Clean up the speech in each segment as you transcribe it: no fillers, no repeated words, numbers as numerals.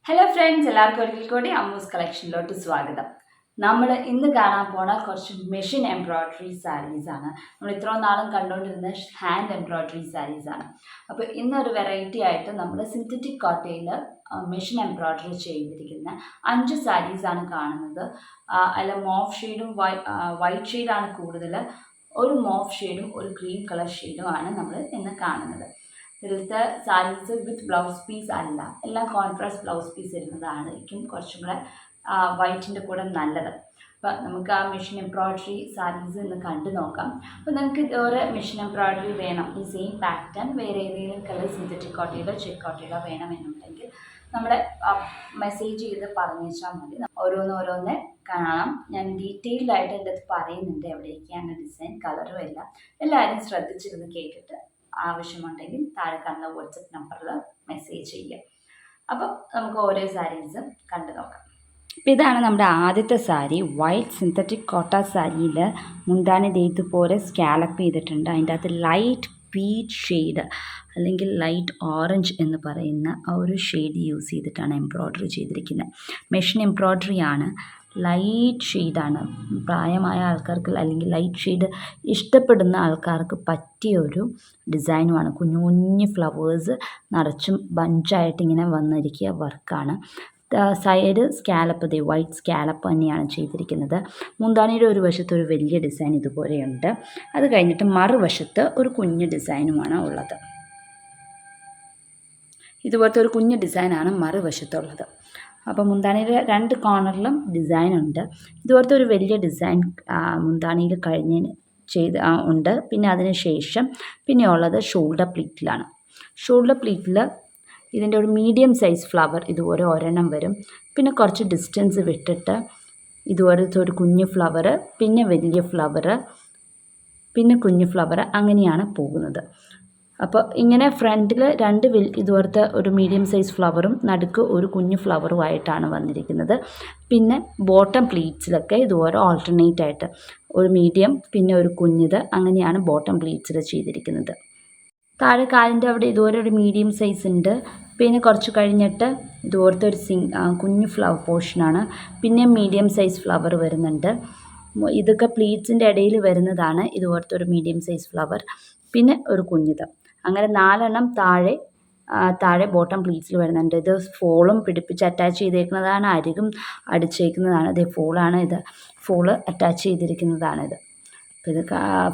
Hello friends, എല്ലാവർക്കും ഒരിക്കൽ കൂടി അമ്മൂസ് കളക്ഷനിലോട്ട് സ്വാഗതം. നമ്മൾ ഇന്ന് കാണാൻ പോണ കുറച്ച് മെഷീൻ എംബ്രോയ്ഡറി സാരീസാണ്. നമ്മൾ ഇത്രയും നാളും കണ്ടുകൊണ്ടിരുന്ന ഹാൻഡ് എംബ്രോയ്ഡറി സാരീസാണ്. അപ്പോൾ ഇന്നൊരു വെറൈറ്റി ആയിട്ട് നമ്മൾ സിന്തറ്റിക് കോട്ടയിൽ മെഷീൻ എംബ്രോയ്ഡറി ചെയ്തിരിക്കുന്ന 5 സാരീസാണ് കാണുന്നത്. അതിൽ മോഫ് ഷെയ്ഡും വൈറ്റ് ഷെയ്ഡാണ് കൂടുതൽ. ഒരു മോഫ് ഷെയ്ഡും ഒരു ക്രീം കളർ ഷെയ്ഡുമാണ് നമ്മൾ ഇന്ന് കാണുന്നത്. ഇതിലത്തെ സാരീസ് വിത്ത് ബ്ലൗസ് പീസ് അല്ല, എല്ലാം കോൺട്രാസ്റ്റ് ബ്ലൗസ് പീസ് ഇരുന്നതായിരിക്കും കുറച്ചും കൂടെ വൈറ്റിൻ്റെ കൂടെ നല്ലത്. അപ്പോൾ നമുക്ക് ആ മെഷീൻ എംബ്രോയ്ഡറി സാരീസ് ഇന്ന് കണ്ടു നോക്കാം. അപ്പോൾ നമുക്ക് ഇതുപോലെ മെഷീൻ എംബ്രോയ്ഡറി വേണം, ഈ സെയിം പാറ്റേൺ വേറെ ഏതെങ്കിലും കളർ സിന്തറ്റിക് കോട്ടയിലോ ചെക്ക് കോട്ടയിലോ വേണമെന്നുണ്ടെങ്കിൽ നമ്മുടെ മെസ്സേജ് ചെയ്ത് പറഞ്ഞാൽ മതി. ഓരോന്നോരോന്ന് കാണാം. ഞാൻ ഡീറ്റെയിൽഡായിട്ട് എൻ്റെ അടുത്ത് പറയുന്നുണ്ട് എവിടേക്കാണ് ഡിസൈൻ, കളറും എല്ലാം. എല്ലാവരും ശ്രദ്ധിച്ചിരുന്ന് കേട്ടിട്ട് ആവശ്യമുണ്ടെങ്കിൽ താഴെ കാണുന്ന വാട്സപ്പ് നമ്പറിൽ മെസ്സേജ് ചെയ്യുക. അപ്പം നമുക്ക് ഓരോ സാരീസും കണ്ടു നോക്കാം. അപ്പം ഇതാണ് നമ്മുടെ ആദ്യത്തെ സാരി. വൈറ്റ് സിന്തറ്റിക് കോട്ട സാരിയിൽ മുന്താണി ഇതുപോലെ സ്കാലപ്പ് ചെയ്തിട്ടുണ്ട്. അതിൻ്റെ അകത്ത് ലൈറ്റ് പീച്ച് ഷെയ്ഡ് അല്ലെങ്കിൽ ലൈറ്റ് ഓറഞ്ച് എന്ന് പറയുന്ന ആ ഒരു ഷെയ്ഡ് യൂസ് ചെയ്തിട്ടാണ് എംബ്രോയ്ഡറി ചെയ്തിരിക്കുന്നത്. മെഷീൻ എംബ്രോയ്ഡറി ആണ്, ലൈറ്റ് ഷെയ്ഡാണ്. പ്രായമായ ആൾക്കാർക്ക് അല്ലെങ്കിൽ ലൈറ്റ് ഷെയ്ഡ് ഇഷ്ടപ്പെടുന്ന ആൾക്കാർക്ക് പറ്റിയ ഒരു ഡിസൈനുമാണ്. കുഞ്ഞു കുഞ്ഞു ഫ്ലവേഴ്സ് നിറച്ചും ബഞ്ചായിട്ട് ഇങ്ങനെ വന്നിരിക്കുക വർക്കാണ്. സൈഡ് സ്കാലപ്പ്, വൈറ്റ് സ്കാലപ്പ് തന്നെയാണ് ചെയ്തിരിക്കുന്നത്. മുന്താണിയുടെ ഒരു വശത്ത് ഒരു വലിയ ഡിസൈൻ ഇതുപോലെയുണ്ട്. അത് കഴിഞ്ഞിട്ട് മറുവശത്ത് ഒരു കുഞ്ഞു ഡിസൈനുമാണ് ഉള്ളത്. ഇതുപോലത്തെ ഒരു കുഞ്ഞു ഡിസൈനാണ് മറുവശത്തുള്ളത്. അപ്പോൾ മുന്താണിയുടെ 2 കോർണറിലും ഡിസൈനുണ്ട്. ഇതുപോലത്തെ ഒരു വലിയ ഡിസൈൻ മുന്താണിയിൽ ഉണ്ട്. പിന്നെ അതിന് ശേഷം പിന്നെ ഉള്ളത് ഷോൾഡർ പ്ലീറ്റിലാണ്. ഷോൾഡർ പ്ലീറ്റിൽ ഇതിൻ്റെ ഒരു മീഡിയം സൈസ് ഫ്ലവർ ഇതുപോലെ ഒരെണ്ണം വരും. പിന്നെ കുറച്ച് ഡിസ്റ്റൻസ് വിട്ടിട്ട് ഇതുപോലത്തെ ഒരു കുഞ്ഞു ഫ്ലവർ, പിന്നെ വലിയ ഫ്ലവർ, പിന്നെ കുഞ്ഞു ഫ്ലവർ, അങ്ങനെയാണ് പോകുന്നത്. അപ്പോൾ ഇങ്ങനെ ഫ്രണ്ടിൽ 2 ഇതുപോലത്തെ ഒരു മീഡിയം സൈസ് ഫ്ലവറും നടുക്ക് ഒരു കുഞ്ഞു ഫ്ലവറുമായിട്ടാണ് വന്നിരിക്കുന്നത്. പിന്നെ ബോട്ടം പ്ലീറ്റ്സിലൊക്കെ ഇതുപോലെ ഓൾട്ടർനേറ്റ് ആയിട്ട് ഒരു മീഡിയം പിന്നെ ഒരു കുഞ്ഞിത്, അങ്ങനെയാണ് ബോട്ടം പ്ലീറ്റ്സിൽ ചെയ്തിരിക്കുന്നത്. താഴെ കാലിൻ്റെ അവിടെ ഇതുപോലെ ഒരു മീഡിയം സൈസ് ഉണ്ട്. പിന്നെ കുറച്ച് കഴിഞ്ഞിട്ട് ഇതുപോലത്തെ ഒരു കുഞ്ഞു ഫ്ലവർ പോർഷനാണ്. പിന്നെ മീഡിയം സൈസ് ഫ്ലവർ വരുന്നുണ്ട്. ഇതൊക്കെ പ്ലീറ്റ്സിൻ്റെ ഇടയിൽ വരുന്നതാണ്. ഇതുപോലത്തെ ഒരു മീഡിയം സൈസ് ഫ്ലവർ, പിന്നെ ഒരു കുഞ്ഞിത്, അങ്ങനെ 4 എണ്ണം താഴെ ബോട്ടം പ്ലീറ്റ്സിൽ വരുന്നുണ്ട്. ഇത് ഫോളും പിടിപ്പിച്ച് അറ്റാച്ച് ചെയ്തേക്കുന്നതാണ്, അരികും അടിച്ചേക്കുന്നതാണ്. ഇത് ഫോളാണ്, ഇത് ഫോള് അറ്റാച്ച് ചെയ്തിരിക്കുന്നതാണിത്. അപ്പോൾ ഇത്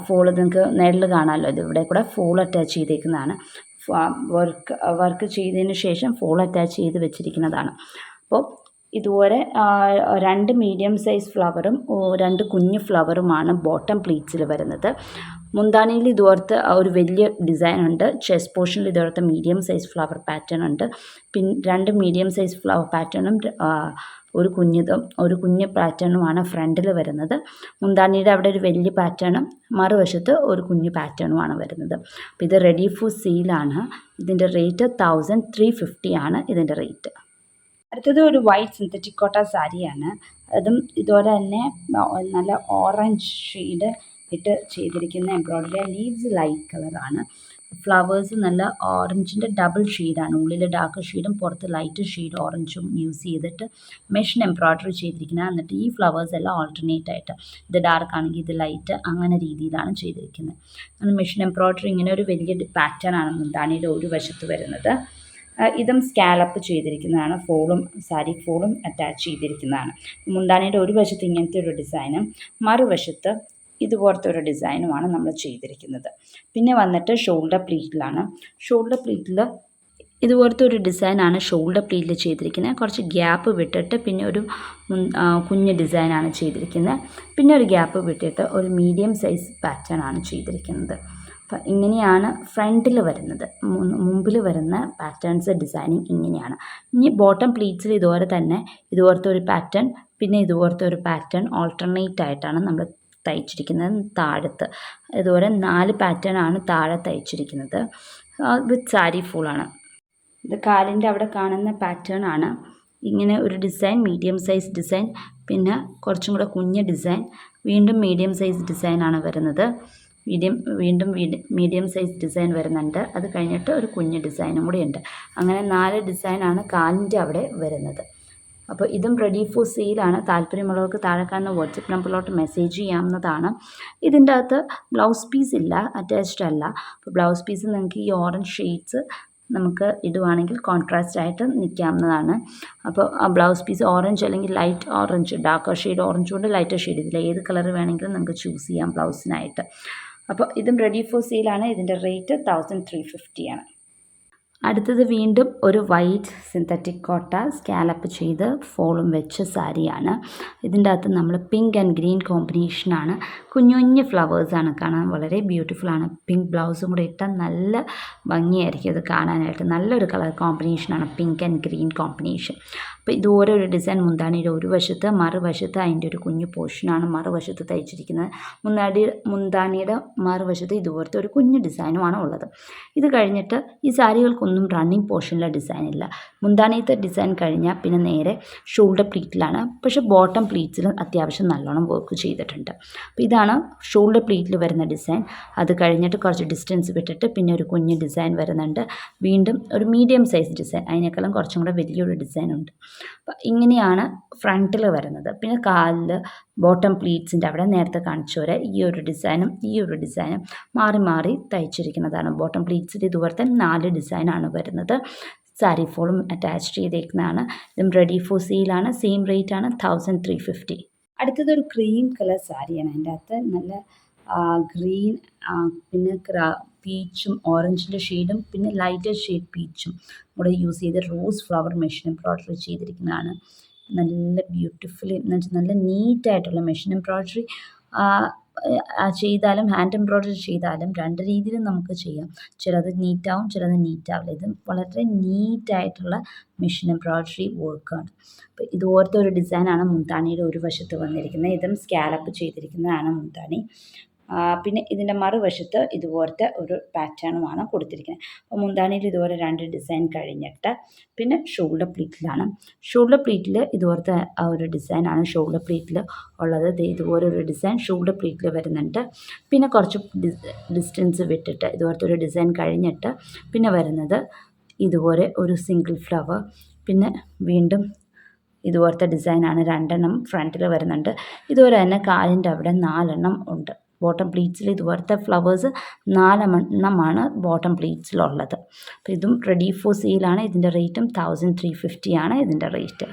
ഫോള് നിങ്ങൾക്ക് നേരിൽ കാണാമല്ലോ. ഇത് ഇവിടെ കൂടെ ഫോൾ അറ്റാച്ച് ചെയ്തേക്കുന്നതാണ്. വർക്ക് ചെയ്തതിന് ശേഷം ഫോൾ അറ്റാച്ച് ചെയ്ത് വെച്ചിരിക്കുന്നതാണ്. അപ്പോൾ ഇതുപോലെ 2 മീഡിയം സൈസ് ഫ്ലവറും 2 കുഞ്ഞു ഫ്ലവറുമാണ് ബോട്ടം പ്ലീറ്റ്സിൽ വരുന്നത്. മുന്താണിയിൽ ഇതുപോലത്തെ ഒരു വലിയ ഡിസൈൻ ഉണ്ട്. ചെസ്റ്റ് പോർഷനിൽ ഇതുപോലത്തെ മീഡിയം സൈസ് ഫ്ലവർ പാറ്റേൺ ഉണ്ട്. പിന്നെ 2 മീഡിയം സൈസ് ഫ്ലവർ പാറ്റേണും ഒരു കുഞ്ഞ് പാറ്റേണുമാണ് ഫ്രണ്ടിൽ വരുന്നത്. മുന്താണിയുടെ അവിടെ ഒരു വലിയ പാറ്റേണും മറുവശത്ത് ഒരു കുഞ്ഞു പാറ്റേണുമാണ് വരുന്നത്. അപ്പോൾ ഇത് റെഡി ഫോർ സെയിലാണ്. ഇതിൻ്റെ റേറ്റ് 1350 ആണ് ഇതിൻ്റെ റേറ്റ്. അടുത്തത് ഒരു വൈറ്റ് സിന്തറ്റിക് കോട്ട സാരിയാണ്. അതും ഇതുപോലെ തന്നെ നല്ല ഓറഞ്ച് ഷെയ്ഡ് ഇട്ട് ചെയ്തിരിക്കുന്ന എംബ്രോയ്ഡറി. ലീവ്സ് ലൈറ്റ് കളറാണ്. ഫ്ലവേഴ്സ് നല്ല ഓറഞ്ചിൻ്റെ ഡബിൾ ഷെയ്ഡാണ്. ഉള്ളിൽ ഡാർക്ക് ഷെയ്ഡും പുറത്ത് ലൈറ്റ് ഷെയ്ഡ് ഓറഞ്ചും യൂസ് ചെയ്തിട്ട് മെഷീൻ എംബ്രോയ്ഡറി ചെയ്തിരിക്കുന്നത്. എന്നിട്ട് ഈ ഫ്ലവേഴ്സ് എല്ലാം ഓൾട്ടർനേറ്റ് ആയിട്ട്, ഇത് ഡാർക്ക് ആണെങ്കിൽ ഇത് ലൈറ്റ്, അങ്ങനെ രീതിയിലാണ് ചെയ്തിരിക്കുന്നത്. അങ്ങനെ മെഷീൻ എംബ്രോയ്ഡറി ഇങ്ങനെ ഒരു വലിയ പാറ്റേൺ ആണ് മുന്താണിയുടെ ഒരു വശത്ത് വരുന്നത്. ഇതും സ്കാലപ്പ് ചെയ്തിരിക്കുന്നതാണ്. സാരി ഫോളും അറ്റാച്ച് ചെയ്തിരിക്കുന്നതാണ്. മുന്താണിയുടെ ഒരു വശത്ത് ഇങ്ങനത്തെ ഒരു ഡിസൈനും മറുവശത്ത് ഇതുപോലത്തെ ഒരു ഡിസൈനുമാണ് നമ്മൾ ചെയ്തിരിക്കുന്നത്. പിന്നെ വന്നിട്ട് ഷോൾഡർ പ്ലീറ്റിലാണ്. ഷോൾഡർ പ്ലീറ്റിൽ ഇതുപോലത്തെ ഒരു ഡിസൈനാണ് ഷോൾഡർ പ്ലീറ്റിൽ ചെയ്തിരിക്കുന്നത്. കുറച്ച് ഗ്യാപ്പ് വിട്ടിട്ട് പിന്നെ ഒരു കുഞ്ഞ് ഡിസൈനാണ് ചെയ്തിരിക്കുന്നത്. പിന്നെ ഒരു ഗ്യാപ്പ് വിട്ടിട്ട് ഒരു മീഡിയം സൈസ് പാറ്റേൺ ആണ് ചെയ്തിരിക്കുന്നത്. അപ്പം ഇങ്ങനെയാണ് ഫ്രണ്ടിൽ വരുന്നത്. മുമ്പിൽ വരുന്ന പാറ്റേൺസ് ഡിസൈനിങ് ഇങ്ങനെയാണ്. ഇനി ബോട്ടം പ്ലീറ്റ്സിൽ ഇതുപോലെ തന്നെ ഇതുപോലത്തെ ഒരു പാറ്റേൺ പിന്നെ ഇതുപോലത്തെ ഒരു പാറ്റേൺ ഓൾട്ടർനേറ്റ് ആയിട്ടാണ് നമ്മൾ തയ്ച്ചിരിക്കുന്നത്. താഴത്ത് ഇതുപോലെ 4 പാറ്റേൺ ആണ് താഴെ തയ്ച്ചിരിക്കുന്നത്. വിത്ത് സാരി ഫുള്ളാണ്. ഇത് കാലിൻ്റെ അവിടെ കാണുന്ന പാറ്റേൺ ആണ്. ഇങ്ങനെ ഒരു ഡിസൈൻ, മീഡിയം സൈസ് ഡിസൈൻ, പിന്നെ കുറച്ചും കൂടെ കുഞ്ഞ് ഡിസൈൻ, വീണ്ടും മീഡിയം സൈസ് ഡിസൈനാണ് വരുന്നത്. വീണ്ടും മീഡിയം സൈസ് ഡിസൈൻ വരുന്നുണ്ട്. അത് കഴിഞ്ഞിട്ട് ഒരു കുഞ്ഞ് ഡിസൈനും കൂടി ഉണ്ട്. അങ്ങനെ 4 ഡിസൈനാണ് കാലിൻ്റെ അവിടെ വരുന്നത്. അപ്പോൾ ഇതും റെഡി ഫോർ സെയിലാണ്. താല്പര്യമുള്ളവർക്ക് താഴെ കാണുന്ന വാട്സപ്പ് നമ്പറിലോട്ട് മെസ്സേജ് ചെയ്യാവുന്നതാണ്. ഇതിൻ്റെ അകത്ത് ബ്ലൗസ് പീസ് ഇല്ല, അറ്റാച്ച്ഡ് അല്ല. അപ്പോൾ ബ്ലൗസ് പീസ് നിങ്ങൾക്ക് ഈ ഓറഞ്ച് ഷെയ്ഡ്സ് നമുക്ക് ഇടുവാണെങ്കിൽ കോൺട്രാസ്റ്റ് ആയിട്ട് നിൽക്കാവുന്നതാണ്. അപ്പോൾ ആ ബ്ലൗസ് പീസ് ഓറഞ്ച് അല്ലെങ്കിൽ light orange, darker shade orange കൊണ്ട് ലൈറ്റർ ഷെയ്ഡ്, ഇതിൽ ഏത് കളർ വേണമെങ്കിലും നമുക്ക് ചൂസ് ചെയ്യാം ബ്ലൗസിനായിട്ട്. അപ്പോൾ ഇതും റെഡി ഫോർ സെയിലാണ്. ഇതിൻ്റെ റേറ്റ് 1350 ആണ്. അടുത്തത് വീണ്ടും ഒരു വൈറ്റ് സിന്തറ്റിക് കോട്ട സ്കാലപ്പ് ചെയ്ത് ഫോളും വെച്ച സാരിയാണ്. ഇതിൻ്റെ അകത്ത് നമ്മൾ പിങ്ക് ആൻഡ് ഗ്രീൻ കോമ്പിനേഷനാണ്. കുഞ്ഞു കുഞ്ഞു ഫ്ലവേഴ്സാണ്, കാണാൻ വളരെ ബ്യൂട്ടിഫുള്ളാണ്. പിങ്ക് ബ്ലൗസും കൂടെ ഇട്ടാൽ നല്ല ഭംഗിയായിരിക്കും ഇത് കാണാനായിട്ട്. നല്ലൊരു കളർ കോമ്പിനേഷനാണ് പിങ്ക് ആൻഡ് ഗ്രീൻ കോമ്പിനേഷൻ. അപ്പോൾ ഇത് ഓരോ ഡിസൈൻ മുന്താണിയുടെ ഒരു വശത്ത്, മറുവശത്ത് അതിൻ്റെ ഒരു കുഞ്ഞു പോർഷനാണ് മറുവശത്ത് തയ്ച്ചിരിക്കുന്നത്. മുന്താണിയുടെ മറുവശത്ത് ഇതുപോലത്തെ ഒരു കുഞ്ഞു ഡിസൈനുമാണ് ഉള്ളത്. ഇത് കഴിഞ്ഞിട്ട് ഈ സാരികൾക്കൊന്നും റണ്ണിങ് പോർഷനിലെ ഡിസൈൻ ഇല്ല. മുന്താണിയത്തെ ഡിസൈൻ കഴിഞ്ഞാൽ പിന്നെ നേരെ ഷോൾഡർ പ്ലീറ്റിലാണ്. പക്ഷേ ബോട്ടം പ്ലീറ്റ്സിൽ അത്യാവശ്യം നല്ലോണം വർക്ക് ചെയ്തിട്ടുണ്ട്. അപ്പോൾ ഇതാണ് ഷോൾഡർ പ്ലീറ്റിൽ വരുന്ന ഡിസൈൻ. അത് കഴിഞ്ഞിട്ട് കുറച്ച് ഡിസ്റ്റൻസ് വിട്ടിട്ട് പിന്നെ ഒരു കുഞ്ഞ് ഡിസൈൻ വരുന്നുണ്ട്. വീണ്ടും ഒരു മീഡിയം സൈസ് ഡിസൈൻ, അതിനേക്കാളും കുറച്ചും കൂടെ വലിയൊരു ഡിസൈൻ ഉണ്ട്. അപ്പോൾ ഇങ്ങനെയാണ് ഫ്രണ്ടിൽ വരുന്നത്. പിന്നെ കാലിൽ ബോട്ടം പ്ലീറ്റ്സിൻ്റെ അവിടെ നേരത്തെ കാണിച്ചു വരെ ഈ ഒരു ഡിസൈനും മാറി മാറി തയ്ച്ചിരിക്കുന്നതാണ്. ബോട്ടം പ്ലീറ്റ്സിൽ ഇതുപോലത്തെ 4 ഡിസൈനാണ് വരുന്നത്. സാരി ഫോളും അറ്റാച്ച് ചെയ്തേക്കുന്നതാണ്. ഇതും റെഡി ഫോർ സെയിലാണ്. സെയിം റേറ്റ് ആണ് 1350. അടുത്തതൊരു ക്രീം കളർ സാരിയാണ്. അതിൻ്റെ അകത്ത് നല്ല ഗ്രീൻ, പിന്നെ പീച്ചും ഓറഞ്ചിൻ്റെ ഷെയ്ഡും പിന്നെ ലൈറ്റർ ഷെയ്ഡ് പീച്ചും കൂടെ യൂസ് ചെയ്ത് റോസ് ഫ്ലവർ മെഷീൻ എംബ്രോയ്ഡറി ചെയ്തിരിക്കുന്നതാണ്. നല്ല ബ്യൂട്ടിഫുള്ളി എന്ന് വെച്ചാൽ നല്ല നീറ്റായിട്ടുള്ള മെഷീൻ എംബ്രോയ്ഡറി ചെയ്താലും ഹാൻഡ് എംബ്രോയ്ഡറി ചെയ്താലും 2 രീതിയിലും നമുക്ക് ചെയ്യാം. ചിലത് നീറ്റാവും, ചിലത് നീറ്റാവില്ല. ഇത് വളരെ നീറ്റായിട്ടുള്ള മെഷീൻ എംബ്രോയ്ഡറി വർക്കാണ്. അപ്പോൾ ഇതുപോലത്തെ ഒരു ഡിസൈനാണ് മുന്താണിയുടെ ഒരു വശത്ത് വന്നിരിക്കുന്നത്. ഇതും സ്കാലപ്പ് ചെയ്തിരിക്കുന്നതാണ് മുന്താണി. പിന്നെ ഇതിൻ്റെ മറുവശത്ത് ഇതുപോലത്തെ ഒരു പാറ്റേണുമാണ് കൊടുത്തിരിക്കുന്നത്. അപ്പോൾ മുന്താണിയിൽ ഇതുപോലെ 2 ഡിസൈൻ കഴിഞ്ഞിട്ട് പിന്നെ ഷോൾഡർ പ്ലീറ്റിലാണ്. ഷോൾഡർ പ്ലീറ്റിൽ ഇതുപോലത്തെ ഒരു ഡിസൈനാണ് ഷോൾഡർ പ്ലീറ്റിൽ ഉള്ളത്. ഇതുപോലെ ഒരു ഡിസൈൻ ഷോൾഡർ പ്ലീറ്റിൽ വരുന്നുണ്ട്. പിന്നെ കുറച്ച് ഡിസ്റ്റൻസ് വിട്ടിട്ട് ഇതുപോലത്തെ ഒരു ഡിസൈൻ കഴിഞ്ഞിട്ട് പിന്നെ വരുന്നത് ഇതുപോലെ ഒരു സിംഗിൾ ഫ്ലവർ. പിന്നെ വീണ്ടും ഇതുപോലത്തെ ഡിസൈനാണ്. 2 എണ്ണം ഫ്രണ്ടിൽ വരുന്നുണ്ട്. ഇതുപോലെ തന്നെ കാലിൻ്റെ അവിടെ 4 എണ്ണം ഉണ്ട്. ബോട്ടം പ്ലീറ്റ്സിൽ ഇതുപോലത്തെ ഫ്ലവേഴ്സ് 4 എണ്ണമാണ് ബോട്ടം പ്ലീറ്റ്സിലുള്ളത്. അപ്പോൾ ഇതും റെഡി ഫോർ സെയിലാണ്. ഇതിൻ്റെ റേറ്റും 1350 ആണ് ഇതിൻ്റെ റേറ്റ്.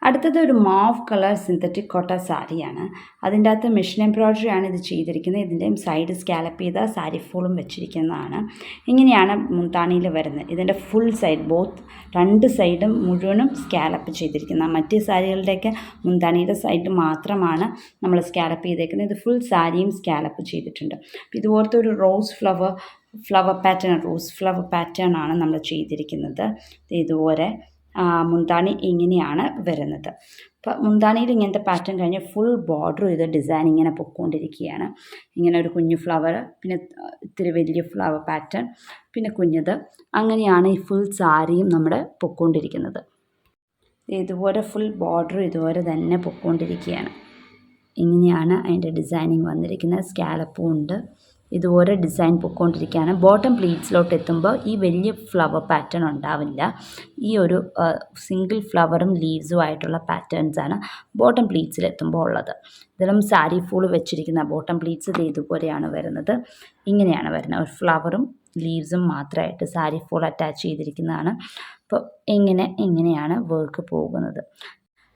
അടുത്തത് ഒരു മാവ് കളർ സിന്തറ്റിക് കോട്ട സാരിയാണ്. അതിൻ്റെ അകത്ത് മെഷീൻ എംബ്രോയ്ഡറി ആണ് ഇത് ചെയ്തിരിക്കുന്നത്. ഇതിൻ്റെയും സൈഡ് സ്കാലപ്പ് ചെയ്ത സാരി ഫോളും വെച്ചിരിക്കുന്നതാണ്. ഇങ്ങനെയാണ് മുന്താണിയിൽ വരുന്നത്. ഇതിൻ്റെ ഫുൾ സൈഡ് 2 സൈഡും മുഴുവനും സ്കാലപ്പ് ചെയ്തിരിക്കുന്നത്. മറ്റേ സാരികളുടെയൊക്കെ മുന്താണിയുടെ സൈഡ് മാത്രമാണ് നമ്മൾ സ്കാലപ്പ് ചെയ്തേക്കുന്നത്. ഇത് ഫുൾ സാരിയും സ്കാലപ്പ് ചെയ്തിട്ടുണ്ട്. അപ്പോൾ ഇതുപോലത്തെ ഒരു റോസ് ഫ്ലവർ പാറ്റേൺ ആണ് നമ്മൾ ചെയ്തിരിക്കുന്നത്. ഇതുപോലെ മുന്താണി ഇങ്ങനെയാണ് വരുന്നത്. അപ്പോൾ മുന്താണിയിൽ ഇങ്ങനത്തെ പാറ്റേൺ കഴിഞ്ഞ് ഫുൾ ബോർഡർ ചെയ്ത ഡിസൈൻ ഇങ്ങനെ പൊയ്ക്കൊണ്ടിരിക്കുകയാണ്. ഇങ്ങനെ ഒരു കുഞ്ഞു ഫ്ലവർ, പിന്നെ ഇത്തിരി വലിയ ഫ്ലവർ പാറ്റേൺ, പിന്നെ കുഞ്ഞത്, അങ്ങനെയാണ് ഈ ഫുൾ സാരിയും നമ്മുടെ പൊയ്ക്കൊണ്ടിരിക്കുന്നത്. ഇതുപോലെ ഫുൾ ബോർഡർ ഇതുപോലെ തന്നെ പൊയ്ക്കൊണ്ടിരിക്കുകയാണ്. ഇങ്ങനെയാണ് അതിൻ്റെ ഡിസൈനിങ് വന്നിരിക്കുന്നത്. സ്കാലപ്പും ഉണ്ട്. ഇതുപോലെ ഡിസൈൻ പൊയ്ക്കൊണ്ടിരിക്കുകയാണ്. ബോട്ടം പ്ലീറ്റ്സിലോട്ട് എത്തുമ്പോൾ ഈ വലിയ ഫ്ലവർ പാറ്റേൺ ഉണ്ടാവില്ല. ഈ ഒരു സിംഗിൾ ഫ്ലവറും ലീവ്സും ആയിട്ടുള്ള പാറ്റേൺസാണ് ബോട്ടം പ്ലീറ്റ്സിൽ എത്തുമ്പോൾ ഉള്ളത്. ഇതിലും സാരി ഫുൾ വെച്ചിരിക്കുന്ന ബോട്ടം പ്ലീറ്റ്സ് ഇതുപോലെയാണ് വരുന്നത്. ഇങ്ങനെയാണ് വരുന്നത്. ഒരു ഫ്ലവറും ലീവ്സും മാത്രമായിട്ട് സാരി ഫുൾ അറ്റാച്ച് ചെയ്തിരിക്കുന്നതാണ്. അപ്പോൾ ഇങ്ങനെയാണ് വർക്ക് പോകുന്നത്.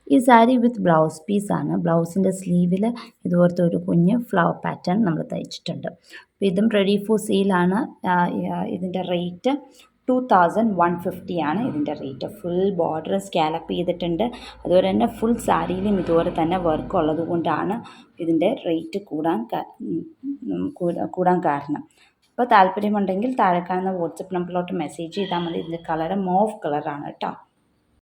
ഈ സാരി വിത്ത് ബ്ലൗസ് പീസാണ്. ബ്ലൗസിൻ്റെ സ്ലീവിൽ ഇതുപോലത്തെ ഒരു കുഞ്ഞ് ഫ്ലവർ പാറ്റേൺ നമ്മൾ തയ്ച്ചിട്ടുണ്ട്. അപ്പോൾ ഇതും റെഡി ഫോർ സെയിലാണ്. ഇതിൻ്റെ റേറ്റ് 2150 ആണ് ഇതിൻ്റെ റേറ്റ്. ഫുൾ ബോർഡർ സ്കാലപ്പ് ചെയ്തിട്ടുണ്ട്. അതുപോലെ തന്നെ ഫുൾ സാരിയിലും ഇതുപോലെ തന്നെ വർക്ക് ഉള്ളത് കൊണ്ടാണ് ഇതിൻ്റെ റേറ്റ് കൂടാൻ കാരണം. അപ്പോൾ താല്പര്യമുണ്ടെങ്കിൽ താഴെ കാണുന്ന വാട്സപ്പ് നമ്പറിലോട്ട് മെസ്സേജ് ചെയ്താൽ മതി. ഇതിൻ്റെ കളർ മോവ് കളറാണ് കേട്ടോ.